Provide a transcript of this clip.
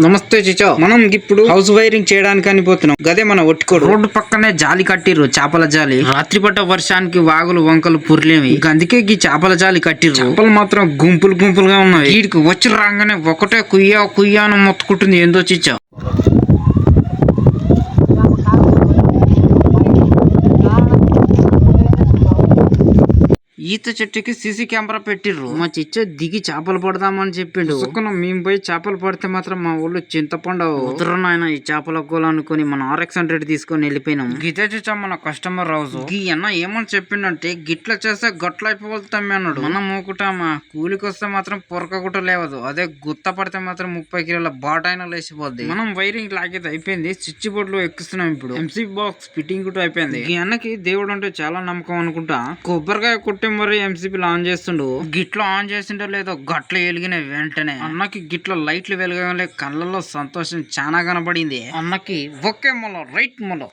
నమస్తే చిచో, మనం ఇప్పుడు హౌస్ వైరింగ్ చేయడానికి అనిపోతున్నాం. గదే మన ఒట్టుకోడు. రోడ్డు పక్కనే జాలి కట్టిర్రు, చేపల జాలి. రాత్రి పట్ట వర్షానికి వాగులు వంకలు పుర్లేవి. అందుకే ఈ చేపల జాలి కట్టిర్రు. చేపలు మాత్రం గుంపులు గుంపులుగా ఉన్నాయి. వీడికి వచ్చి రాగానే ఒకటే కుయ్యా కుయ్యా అని మొత్తుకుంటుంది. ఏందో చిచ్చా. ఈత చెట్టుకి సీసీ కెమెరా పెట్టిర్రు. మా చిచ్చ దిగి చేపలు పడదామని చెప్పిండు. మేము పోయి చేపలు పడితే మాత్రం మా ఊళ్ళో చింతపండు నాయన ఈ చేపల కూల అనుకుని మన RX100 తీసుకొని వెళ్ళిపోయినాం. గితే చిచ్చా మన కస్టమర్ రాజు గీ అన్న ఏమని చెప్పిండంటే, గిట్ల చేస్తే గట్లయిపోతాం అన్నాడు. మనం మూకుటామా, కూలికి వస్తే మాత్రం పొరకగుట లేవదు. అదే గుత్త పడితే మాత్రం 30 కిలోల బాటైనా లేచిపోద్ది. మనం వైరింగ్ లాగేది అయిపోయింది. స్విచ్ బోర్డ్ లో ఎక్కిస్తున్నాం. ఇప్పుడు MC బాక్స్ ఫిట్టింగ్ కూడా అయిపోయింది. ఈ అన్నకి దేవుడు అంటే చాలా నమ్మకం అనుకుంటా. కొబ్బరికాయ కొట్టే మరి MCB ఆన్ చేస్తుండు. గిట్ల ఆన్ చేసిండో లేదో గట్ల వెలిగిన వెంటనే అన్నకి గిట్ల లైట్లు వెలగలే కళ్ళల్లో సంతోషం చాలా కనబడింది. అన్నకి ఒకే మొల రైట్ మొల